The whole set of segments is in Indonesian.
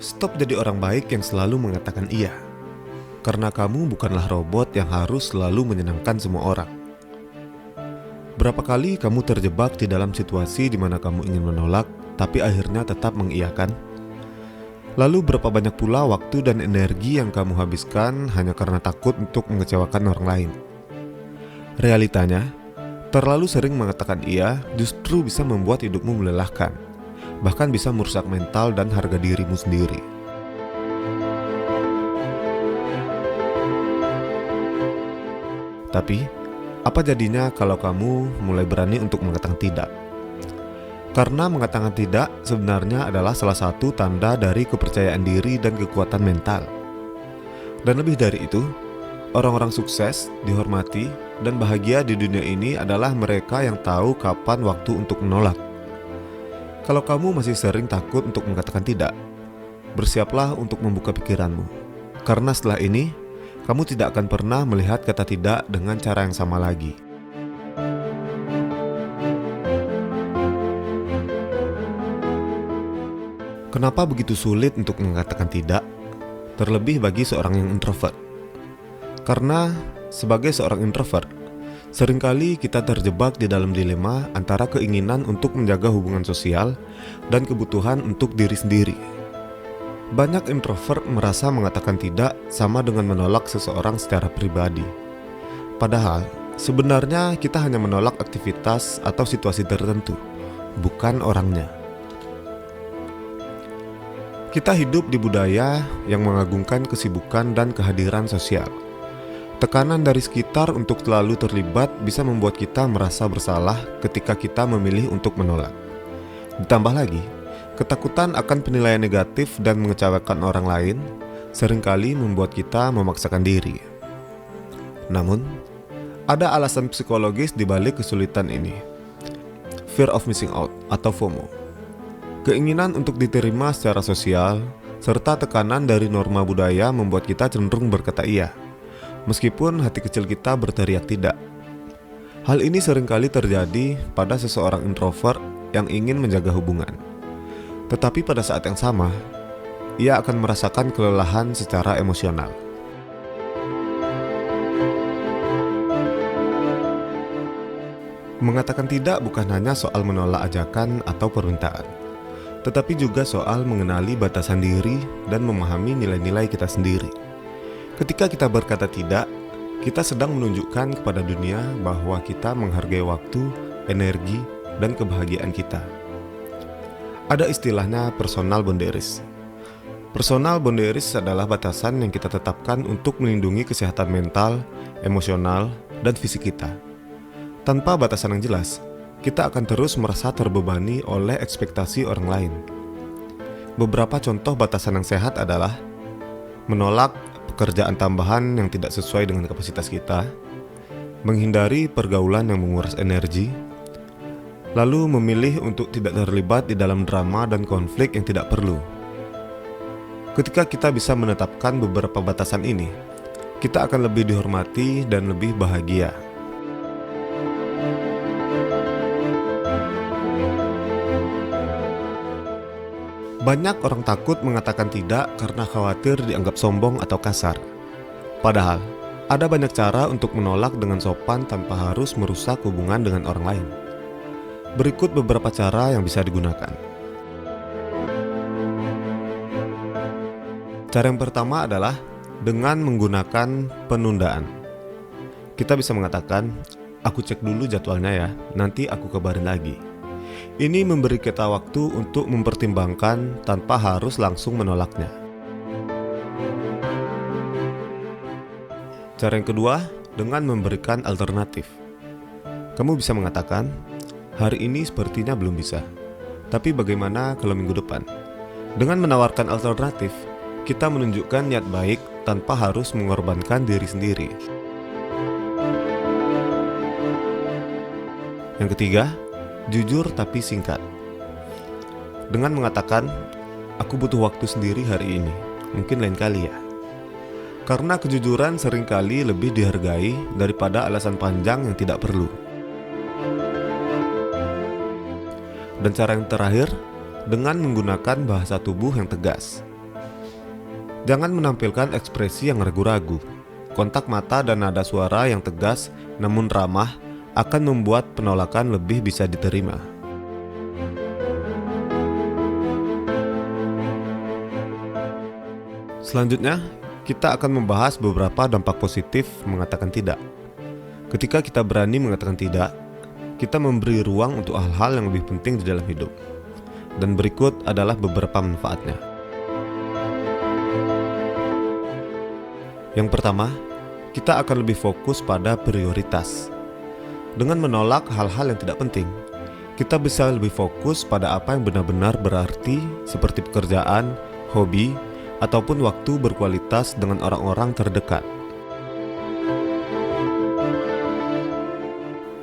Stop jadi orang baik yang selalu mengatakan iya. Karena kamu bukanlah robot yang harus selalu menyenangkan semua orang. Berapa kali kamu terjebak di dalam situasi di mana kamu ingin menolak, tapi akhirnya tetap mengiyakan? Lalu berapa banyak pula waktu dan energi yang kamu habiskan hanya karena takut untuk mengecewakan orang lain? Realitanya, terlalu sering mengatakan iya justru bisa membuat hidupmu melelahkan, bahkan bisa merusak mental dan harga dirimu sendiri. Tapi, apa jadinya kalau kamu mulai berani untuk mengatakan tidak? Karena mengatakan tidak sebenarnya adalah salah satu tanda dari kepercayaan diri dan kekuatan mental. Dan lebih dari itu, orang-orang sukses, dihormati, dan bahagia di dunia ini adalah mereka yang tahu kapan waktu untuk menolak. Kalau kamu masih sering takut untuk mengatakan tidak, bersiaplah untuk membuka pikiranmu. Karena setelah ini, kamu tidak akan pernah melihat kata tidak dengan cara yang sama lagi. Kenapa begitu sulit untuk mengatakan tidak? Terlebih bagi seorang yang introvert. Karena sebagai seorang introvert, seringkali kita terjebak di dalam dilema antara keinginan untuk menjaga hubungan sosial dan kebutuhan untuk diri sendiri. Banyak introvert merasa mengatakan tidak sama dengan menolak seseorang secara pribadi. Padahal, sebenarnya kita hanya menolak aktivitas atau situasi tertentu, bukan orangnya. Kita hidup di budaya yang mengagungkan kesibukan dan kehadiran sosial. Tekanan dari sekitar untuk selalu terlibat bisa membuat kita merasa bersalah ketika kita memilih untuk menolak. Ditambah lagi, ketakutan akan penilaian negatif dan mengecewakan orang lain seringkali membuat kita memaksakan diri. Namun, ada alasan psikologis di balik kesulitan ini. Fear of missing out atau FOMO. Keinginan untuk diterima secara sosial serta tekanan dari norma budaya membuat kita cenderung berkata iya, meskipun hati kecil kita berteriak tidak. Hal ini seringkali terjadi pada seseorang introvert yang ingin menjaga hubungan. Tetapi pada saat yang sama, ia akan merasakan kelelahan secara emosional. Mengatakan tidak bukan hanya soal menolak ajakan atau permintaan, tetapi juga soal mengenali batasan diri dan memahami nilai-nilai kita sendiri. Ketika kita berkata tidak, kita sedang menunjukkan kepada dunia bahwa kita menghargai waktu, energi, dan kebahagiaan kita. Ada istilahnya personal boundaries. Personal boundaries adalah batasan yang kita tetapkan untuk melindungi kesehatan mental, emosional, dan fisik kita. Tanpa batasan yang jelas, kita akan terus merasa terbebani oleh ekspektasi orang lain. Beberapa contoh batasan yang sehat adalah menolak pekerjaan tambahan yang tidak sesuai dengan kapasitas kita, menghindari pergaulan yang menguras energi, lalu memilih untuk tidak terlibat di dalam drama dan konflik yang tidak perlu. Ketika kita bisa menetapkan beberapa batasan ini, kita akan lebih dihormati dan lebih bahagia. Banyak orang takut mengatakan tidak karena khawatir dianggap sombong atau kasar. Padahal, ada banyak cara untuk menolak dengan sopan tanpa harus merusak hubungan dengan orang lain. Berikut beberapa cara yang bisa digunakan. Cara yang pertama adalah dengan menggunakan penundaan. Kita bisa mengatakan, "Aku cek dulu jadwalnya ya, nanti aku kabarin lagi." Ini memberi kita waktu untuk mempertimbangkan tanpa harus langsung menolaknya. Cara yang kedua, dengan memberikan alternatif. Kamu bisa mengatakan, "Hari ini sepertinya belum bisa, tapi bagaimana kalau minggu depan?" Dengan menawarkan alternatif, kita menunjukkan niat baik tanpa harus mengorbankan diri sendiri. Yang ketiga, jujur tapi singkat. Dengan mengatakan, "Aku butuh waktu sendiri hari ini, mungkin lain kali ya." Karena kejujuran seringkali lebih dihargai daripada alasan panjang yang tidak perlu. Dan cara yang terakhir, dengan menggunakan bahasa tubuh yang tegas. Jangan menampilkan ekspresi yang ragu-ragu. Kontak mata dan nada suara yang tegas namun ramah akan membuat penolakan lebih bisa diterima. Selanjutnya, kita akan membahas beberapa dampak positif mengatakan tidak. Ketika kita berani mengatakan tidak, kita memberi ruang untuk hal-hal yang lebih penting di dalam hidup. Dan berikut adalah beberapa manfaatnya. Yang pertama, kita akan lebih fokus pada prioritas. Dengan menolak hal-hal yang tidak penting, kita bisa lebih fokus pada apa yang benar-benar berarti seperti pekerjaan, hobi, ataupun waktu berkualitas dengan orang-orang terdekat.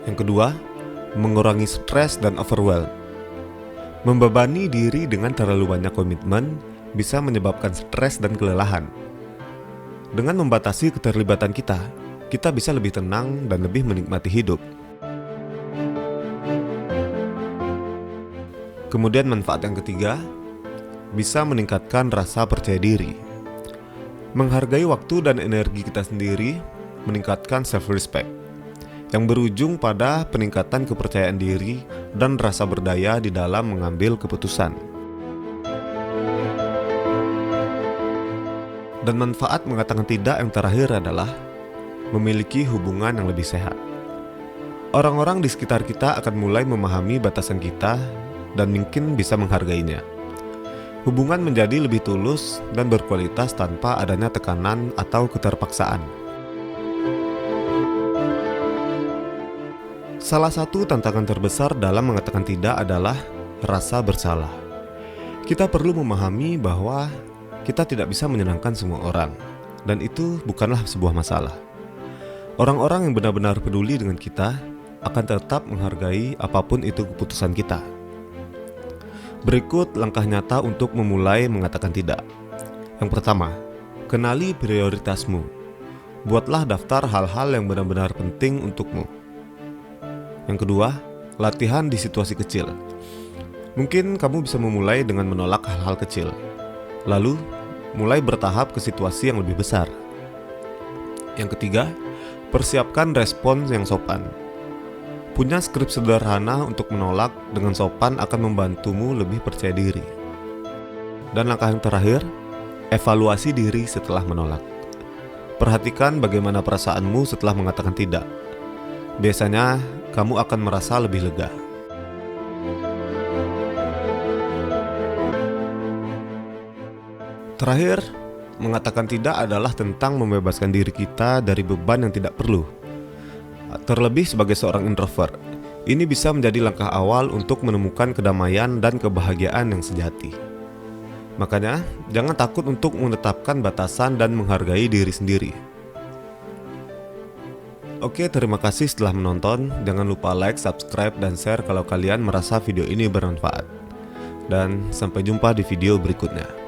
Yang kedua, mengurangi stres dan overwhelm. Membebani diri dengan terlalu banyak komitmen bisa menyebabkan stres dan kelelahan. Dengan membatasi keterlibatan kita bisa lebih tenang dan lebih menikmati hidup. Kemudian manfaat yang ketiga, bisa meningkatkan rasa percaya diri. Menghargai waktu dan energi kita sendiri meningkatkan self-respect, yang berujung pada peningkatan kepercayaan diri dan rasa berdaya di dalam mengambil keputusan. Dan manfaat mengatakan tidak yang terakhir adalah memiliki hubungan yang lebih sehat. Orang-orang di sekitar kita akan mulai memahami batasan kita dan mungkin bisa menghargainya. Hubungan menjadi lebih tulus dan berkualitas tanpa adanya tekanan atau keterpaksaan. Salah satu tantangan terbesar dalam mengatakan tidak adalah rasa bersalah. Kita perlu memahami bahwa kita tidak bisa menyenangkan semua orang, dan itu bukanlah sebuah masalah. Orang-orang yang benar-benar peduli dengan kita akan tetap menghargai apapun itu keputusan kita. Berikut langkah nyata untuk memulai mengatakan tidak. Yang pertama, kenali prioritasmu. Buatlah daftar hal-hal yang benar-benar penting untukmu. Yang kedua, latihan di situasi kecil. Mungkin kamu bisa memulai dengan menolak hal-hal kecil, lalu mulai bertahap ke situasi yang lebih besar. Yang ketiga, persiapkan respon yang sopan. Punya skrip sederhana untuk menolak dengan sopan akan membantumu lebih percaya diri. Dan langkah yang terakhir, evaluasi diri setelah menolak. Perhatikan bagaimana perasaanmu setelah mengatakan tidak. Biasanya, kamu akan merasa lebih lega. Terakhir, mengatakan tidak adalah tentang membebaskan diri kita dari beban yang tidak perlu. Terlebih sebagai seorang introvert, ini bisa menjadi langkah awal untuk menemukan kedamaian dan kebahagiaan yang sejati. Makanya, jangan takut untuk menetapkan batasan dan menghargai diri sendiri. Oke, terima kasih setelah menonton. Jangan lupa like, subscribe, dan share kalau kalian merasa video ini bermanfaat. Dan sampai jumpa di video berikutnya.